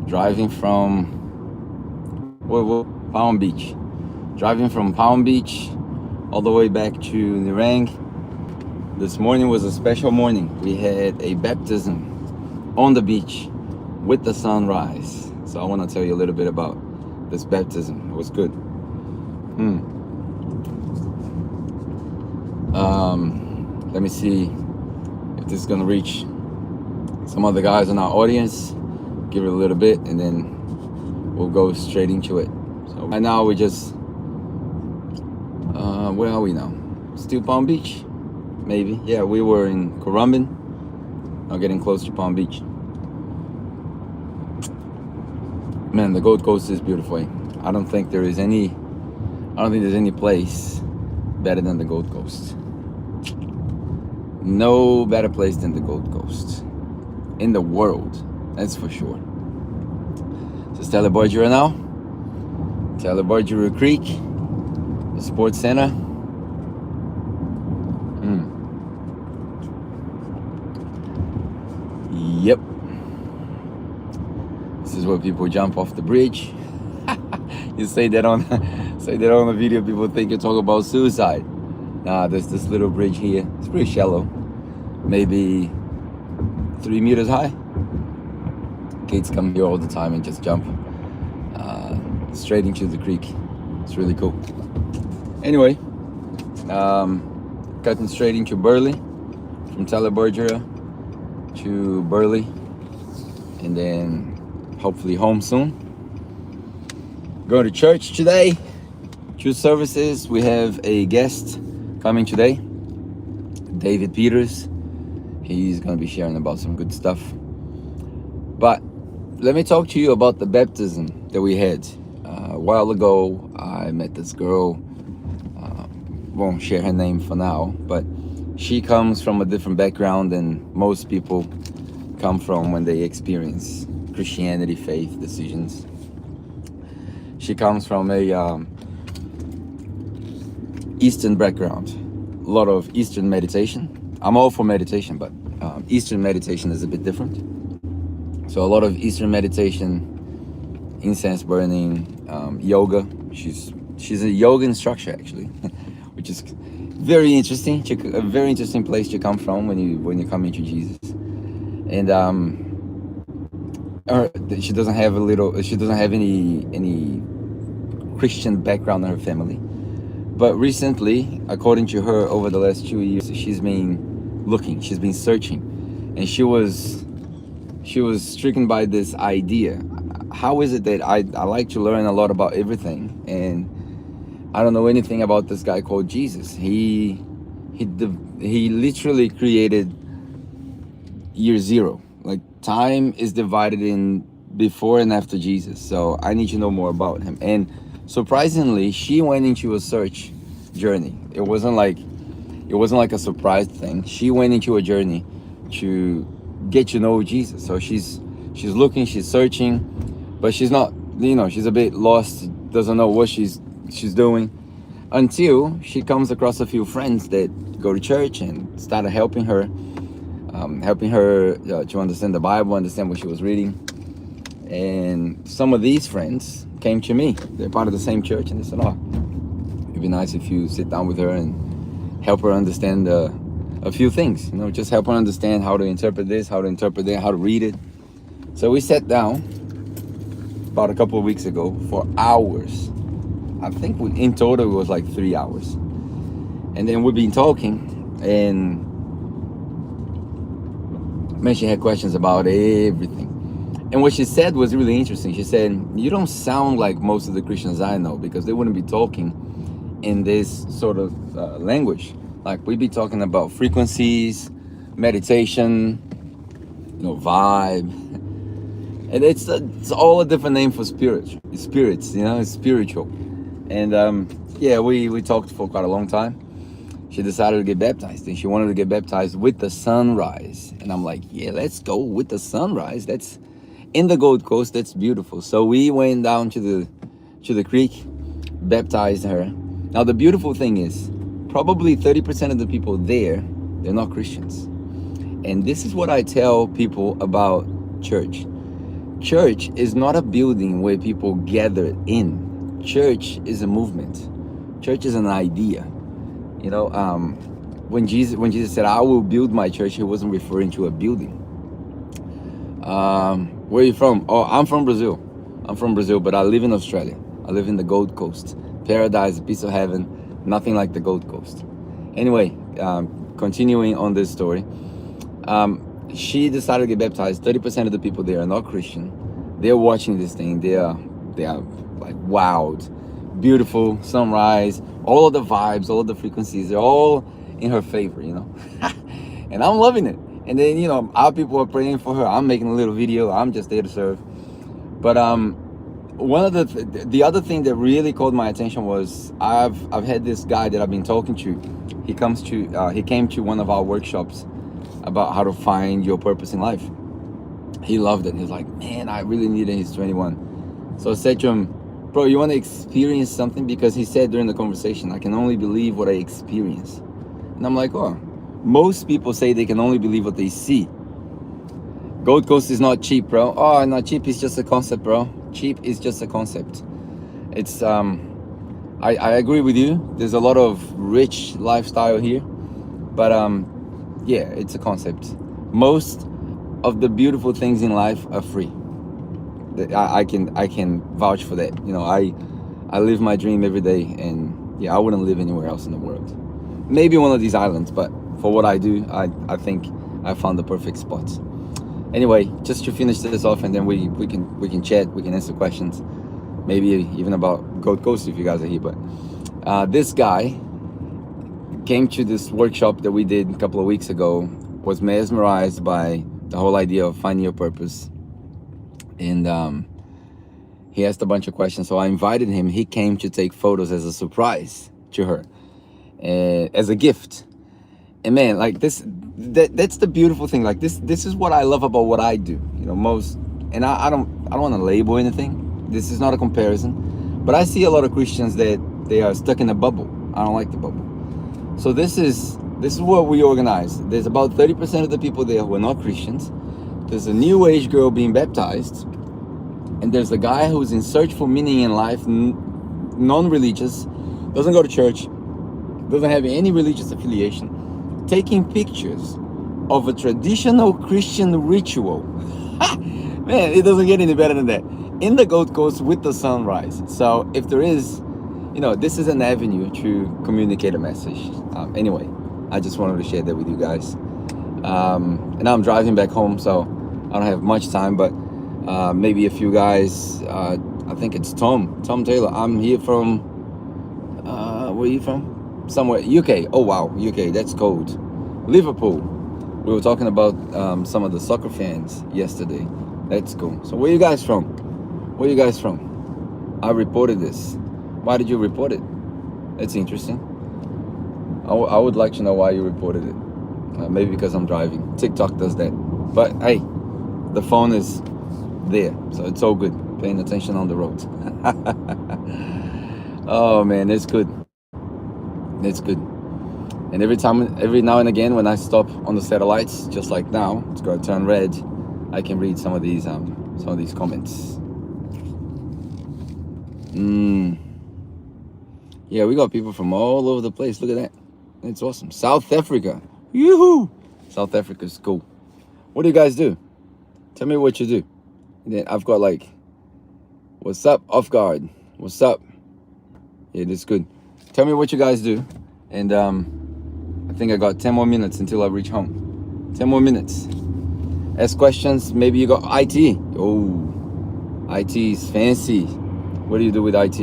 driving from Palm Beach. Driving from Palm Beach all the way back to Nirang. This morning was a special morning. We had a baptism on the beach with the sunrise. So I want to tell you a little bit about this baptism. It was good. Let me see if this is gonna reach some other guys in our audience. Give it a little bit and then we'll go straight into it. So right now we just where are we now? Still Palm Beach? Maybe. Yeah, we were in Currumbin. Now getting close to Palm Beach. Man, the Gold Coast is beautiful. I don't think there's any place better than the Gold Coast. No better place than the Gold Coast in the world, that's for sure. So it's Talibardjura now. Talibardjura Creek, the sports center. Yep. This is where people jump off the bridge. You say that on the video, people think you're talking about suicide. Nah, there's this little bridge here. It's pretty shallow, maybe 3 meters high. Kids come here all the time and just jump straight into the creek. It's really cool. Anyway, cutting straight into Burley from Talibardjura to Burley, and then hopefully home soon. Going to church today. 2 services. We have a guest coming today, David Peters. He's going to be sharing about some good stuff. But let me talk to you about the baptism that we had. A while ago, I met this girl. Won't share her name for now, but she comes from a different background than most people come from when they experience Christianity, faith decisions. She comes from a Eastern background, a lot of Eastern meditation. I'm all for meditation, but Eastern meditation is a bit different. So a lot of Eastern meditation, incense burning, yoga. She's a yoga instructor actually, which is very interesting. A very interesting place to come from when you come into Jesus. And she doesn't have any Christian background in her family. But recently, according to her, over the last 2 years, she's been searching, and she was stricken by this idea. How is it that I like to learn a lot about everything, and I don't know anything about this guy called Jesus? He literally created year zero. Like, time is divided in before and after Jesus. So I need to know more about him. And surprisingly, she went into a search journey. It wasn't like a surprise thing. She went into a journey to get to know Jesus. So she's looking, she's searching, but she's not, she's a bit lost, doesn't know what she's doing, until she comes across a few friends that go to church and started helping her to understand the Bible, understand what she was reading. And some of these friends came to me. They're part of the same church, and they said, it'd be nice if you sit down with her and help her understand a few things, just help her understand how to interpret this, how to interpret that, how to read it. So we sat down about a couple of weeks ago for hours. I think in total it was like 3 hours. And then we've been talking, and man, she had questions about everything. And what she said was really interesting. She said, you don't sound like most of the Christians I know, because they wouldn't be talking in this sort of language. Like, we'd be talking about frequencies, meditation, vibe. And it's all a different name for spirits, it's spiritual. And we talked for quite a long time. She decided to get baptized, and she wanted to get baptized with the sunrise. And I'm like, yeah, let's go with the sunrise. That's in the Gold Coast. That's beautiful. So we went down to the creek, baptized her. Now the beautiful thing is, probably 30% of the people there, they're not Christians. And this is what I tell people about church. Church is not a building where people gather in. Church is a movement. Church is an idea. You know, when Jesus said, "I will build my church," he wasn't referring to a building. Where are you from? Oh, I'm from Brazil. I'm from Brazil, but I live in Australia. I live in the Gold Coast. Paradise, a piece of heaven, nothing like the Gold Coast. Anyway, continuing on this story, she decided to get baptized. 30% of the people there are not Christian. They're watching this thing. They are like wowed. Beautiful sunrise, all of the vibes, all of the frequencies, they're all in her favor, you know. And I'm loving it. And then, you know, our people are praying for her. I'm making a little video. I'm just there to serve. But one of the other thing that really caught my attention was I've had this guy that I've been talking to. He came to one of our workshops about how to find your purpose in life. He loved it. He's like, man, I really need it. He's 21. So I said to him, bro, you want to experience something? Because he said during the conversation, I can only believe what I experience. And I'm like, oh, most people say they can only believe what they see. Gold Coast is not cheap, bro. Oh, not cheap is just a concept, bro. Cheap is just a concept. It's I agree with you. There's a lot of rich lifestyle here, but yeah, it's a concept. Most of the beautiful things in life are free. I can vouch for that. You know, I live my dream every day, and yeah, I wouldn't live anywhere else in the world. Maybe one of these islands, but for what I do, I think I found the perfect spot. Anyway, just to finish this off, and then we can chat, we can answer questions, maybe even about Gold Coast if you guys are here. But this guy came to this workshop that we did a couple of weeks ago, was mesmerized by the whole idea of finding your purpose, and he asked a bunch of questions. So I invited him. He came to take photos as a surprise to her, as a gift. And man, like that's the beautiful thing. Like this is what I love about what I do. You know, and I don't want to label anything. This is not a comparison, but I see a lot of Christians that they are stuck in a bubble. I don't like the bubble. So this is what we organize. There's about 30% of the people there who are not Christians. There's a new age girl being baptized, and there's a guy who's in search for meaning in life, non-religious, doesn't go to church, doesn't have any religious affiliation, taking pictures of a traditional Christian ritual. Man, it doesn't get any better than that. In the Gold Coast with the sunrise. So if there is, you know, this is an avenue to communicate a message. Anyway, I just wanted to share that with you guys. And I'm driving back home, so I don't have much time, but maybe a few guys, I think it's Tom Taylor. I'm here from, where are you from? Somewhere, UK. Oh wow, UK, that's cold. Liverpool. We were talking about some of the soccer fans yesterday. That's cool. So where you guys from? Where you guys from? I reported this. Why did you report it? That's interesting. I would like to know why you reported it. Maybe because I'm driving. TikTok does that. But hey, the phone is there, so it's all good. Paying attention on the road. Oh man, it's good. It's good. And every now and again, when I stop on the satellites, just like now, it's going to turn red. I can read some of these comments. Yeah, we got people from all over the place. Look at that. It's awesome. South Africa. Yoo-hoo! South Africa's cool. What do you guys do? Tell me what you do. And then I've got like, what's up, Off Guard? What's up? Yeah, that's good. Tell me what you guys do. And I think I got 10 more minutes until I reach home. 10 more minutes. Ask questions. Maybe you got IT. Oh, IT is fancy. What do you do with IT?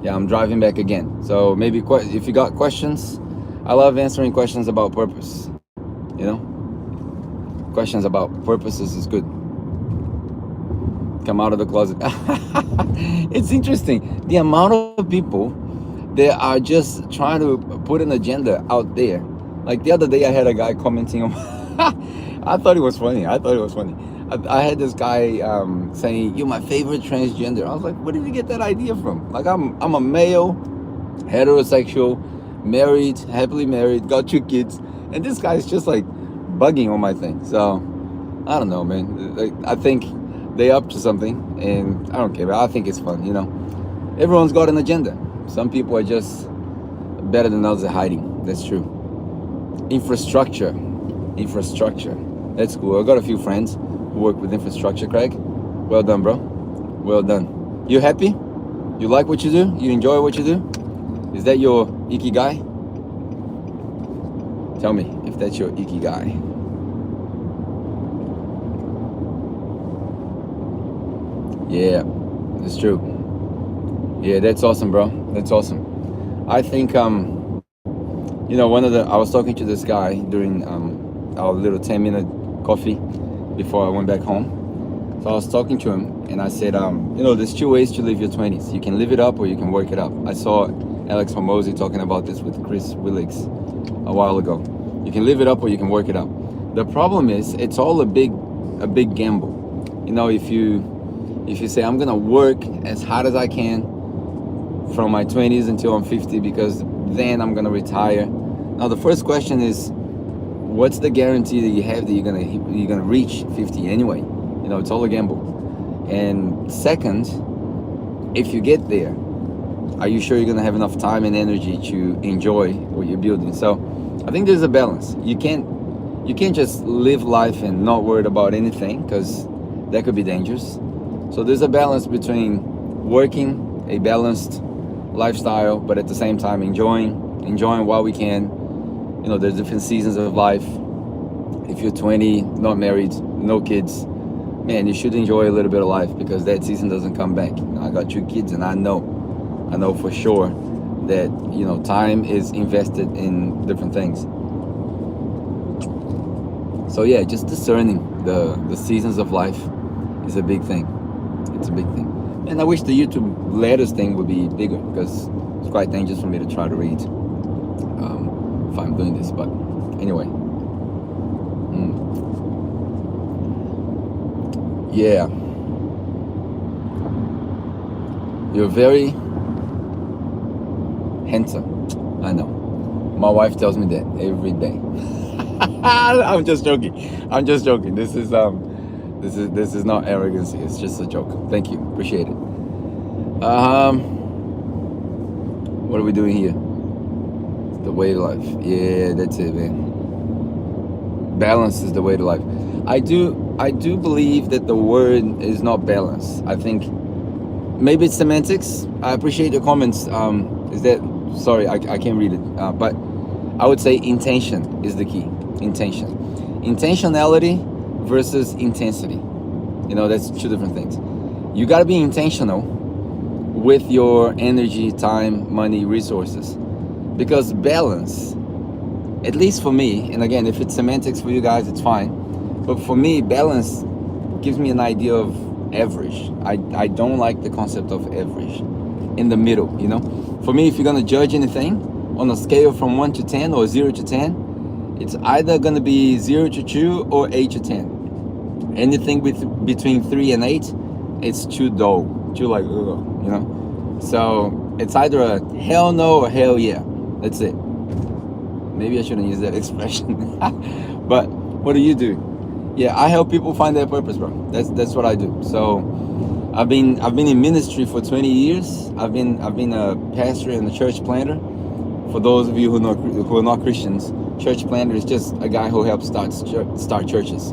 Yeah, I'm driving back again. So maybe if you got questions, I love answering questions about purpose. You know, questions about purposes is good. Come out of the closet. It's interesting. The amount of people that are just trying to put an agenda out there. Like the other day, I had a guy commenting on. I thought it was funny. I had this guy saying, "You're my favorite transgender." I was like, "Where did you get that idea from?" Like I'm a male, heterosexual, married, happily married, got 2 kids, and this guy's just like bugging on my thing. So I don't know, man. Like, I think they up to something, and I don't care. But I think it's fun. Everyone's got an agenda. Some people are just better than others at hiding. That's true. Infrastructure. That's cool. I got a few friends who work with infrastructure, Craig. Well done, bro. Well done. You happy? You like what you do? You enjoy what you do? Is that your ikigai? Tell me if that's your ikigai. Yeah, that's true. Yeah, that's awesome, bro. That's awesome. I think I was talking to this guy during our little 10-minute coffee before I went back home. So I was talking to him and I said, there's two ways to live your 20s. You can live it up or you can work it up. I saw Alex Hormozi talking about this with Chris Willicks a while ago. You can live it up or you can work it up. The problem is it's all a big gamble. If you say I'm gonna work as hard as I can from my 20s until I'm 50 because then I'm gonna retire. Now the first question is, what's the guarantee that you have that you're gonna reach 50 anyway? It's all a gamble. And second, if you get there, are you sure you're gonna have enough time and energy to enjoy what you're building? So I think there's a balance. You can't just live life and not worried about anything, because that could be dangerous. So there's a balance between working a balanced lifestyle, but at the same time enjoying while we can. There's different seasons of life. If you're 20, not married, no kids, man, you should enjoy a little bit of life, because that season doesn't come back. I got 2 kids, and I know for sure that time is invested in different things. So yeah, just discerning the seasons of life is a big thing. It's a big thing. And I wish the YouTube letters thing would be bigger, because it's quite dangerous for me to try to read if I'm doing this. But anyway. Yeah. You're very handsome. I know. My wife tells me that every day. I'm just joking. This is not arrogance. It's just a joke. Thank you. Appreciate it. What are we doing here? The way to life. Yeah, that's it, man. Balance is the way to life. I do believe that the word is not balance. I think maybe it's semantics. I appreciate your comments. Sorry, I can't read it. But I would say intention is the key. Intentionality versus intensity. That's 2 different things. You got to be intentional with your energy, time, money, resources. Because balance, at least for me, and again, if it's semantics for you guys, it's fine. But for me, balance gives me an idea of average. I don't like the concept of average. In the middle, For me, if you're going to judge anything on a scale from 1 to 10 or 0 to 10, it's either going to be 0 to 2 or 8 to 10. Anything between 3 and 8, it's too dull. Too like, So it's either a hell no or hell yeah. That's it. Maybe I shouldn't use that expression. But what do you do? Yeah, I help people find their purpose, bro. That's what I do. So I've been in ministry for 20 years. I've been a pastor and a church planter. For those of you who are not Christians, church planter is just a guy who helps start churches.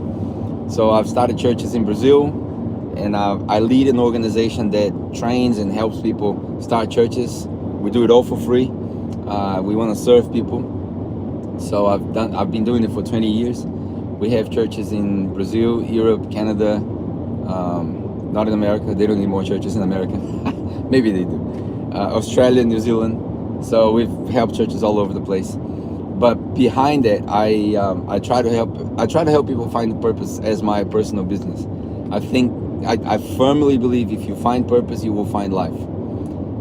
So I've started churches in Brazil, and I lead an organization that trains and helps people start churches. We do it all for free. We want to serve people. So I've been doing it for 20 years. We have churches in Brazil, Europe, Canada, not in America. They don't need more churches in America. Maybe they do. Australia, New Zealand. So we've helped churches all over the place. But behind it, I try to help people find purpose as my personal business. I firmly believe if you find purpose, you will find life.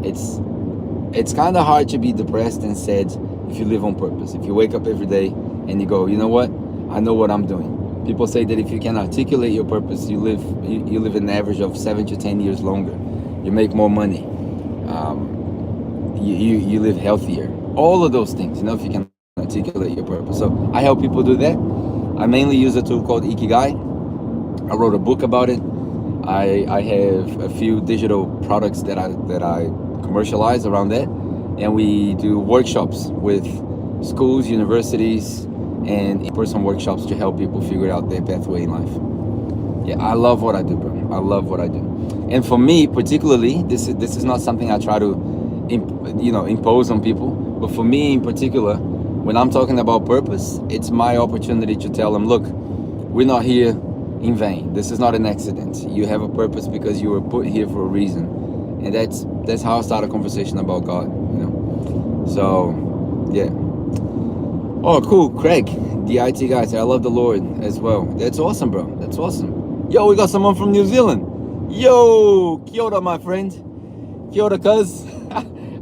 It's kind of hard to be depressed and sad if you live on purpose. If you wake up every day and you go, you know what? I know what I'm doing. People say that if you can articulate your purpose, you live an average of 7 to 10 years longer. You make more money. You live healthier. All of those things, if you can articulate your purpose. So I help people do that. I mainly use a tool called Ikigai. I wrote a book about it. I have a few digital products that I commercialize around that, and we do workshops with schools, universities, and in-person workshops to help people figure out their pathway in life. Yeah, I love what I do, bro. I love what I do. And for me, particularly, this is not something I try to, impose on people. But for me in particular, when I'm talking about purpose, it's my opportunity to tell them, look, we're not here in vain. This is not an accident. You have a purpose because you were put here for a reason, and that's how I start a conversation about God. So, yeah. Oh, cool, Craig, the IT guy. I love the Lord as well. That's awesome, bro. That's awesome. Yo, we got someone from New Zealand. Yo, kia ora, my friend. Kia ora, cuz.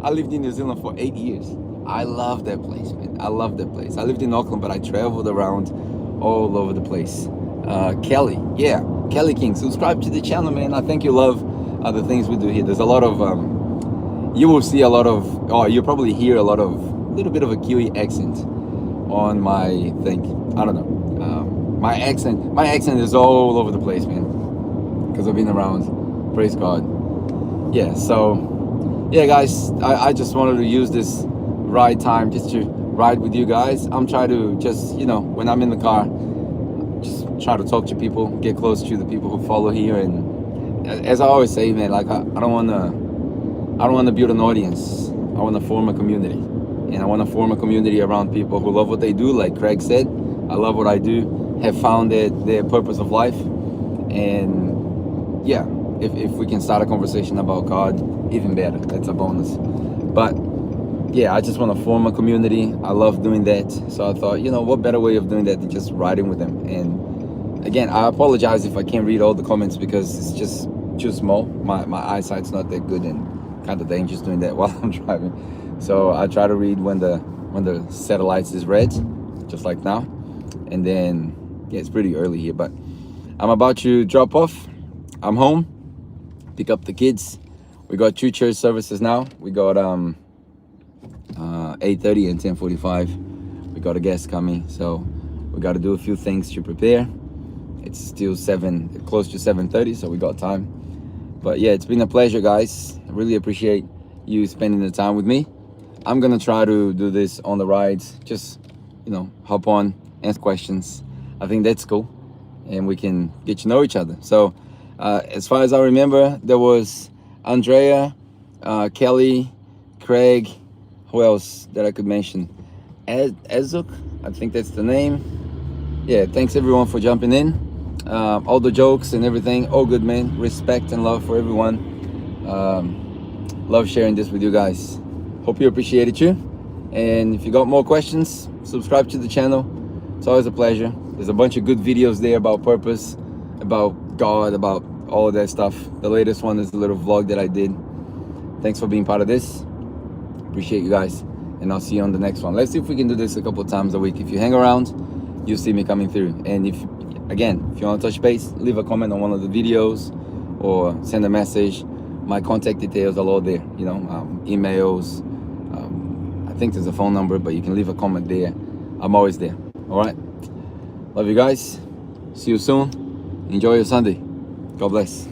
I lived in New Zealand for 8 years. I love that place, man. I love that place. I lived in Auckland, but I traveled around all over the place. Kelly, yeah, Kelly King. Subscribe to the channel, man. I think you love the things we do here. There's a lot of, you will see a lot of, you'll probably hear a little bit of a Kiwi accent on my thing. I don't know. My accent is all over the place, man, because I've been around. Praise God. Yeah. So, yeah, guys, I just wanted to use this ride time just to ride with you guys. I'm trying to just, when I'm in the car, just try to talk to people, get close to the people who follow here. And as I always say, man, like I don't want to build an audience. I want to form a community. And I want to form a community around people who love what they do. Like Craig said, I love what I do, have found their purpose of life. And yeah, if we can start a conversation about God, even better. That's a bonus. But yeah, I just want to form a community. I love doing that. So I thought, what better way of doing that than just riding with them. And again, I apologize if I can't read all the comments because it's just too small. My eyesight's not that good and kind of dangerous doing that while I'm driving. So I try to read when the satellites is red, just like now. And then, yeah, it's pretty early here, but I'm about to drop off. I'm home, pick up the kids. We got 2 church services now. We got 8:30 and 10:45. We got a guest coming, so we got to do a few things to prepare. It's still close to 7:30, so we got time. But yeah, it's been a pleasure, guys. I really appreciate you spending the time with me. I'm gonna try to do this on the rides, just hop on, ask questions. I think that's cool, and we can get to know each other. So as far as I remember, there was Andrea, Kelly, Craig, who else that I could mention? Ezuk, I think that's the name. Yeah, thanks everyone for jumping in. All the jokes and everything, all good, man. Respect and love for everyone. Love sharing this with you guys. Hope you appreciate it too. And if you got more questions, subscribe to the channel. It's always a pleasure. There's a bunch of good videos there about purpose, about God, about all of that stuff. The latest one is the little vlog that I did. Thanks for being part of this. Appreciate you guys. And I'll see you on the next one. Let's see if we can do this a couple of times a week. If you hang around, you'll see me coming through. And if you want to touch base, leave a comment on one of the videos or send a message. My contact details are all there, emails. I think there's a phone number, but you can leave a comment there. I'm always there. All right. Love you guys. See you soon. Enjoy your Sunday. God bless.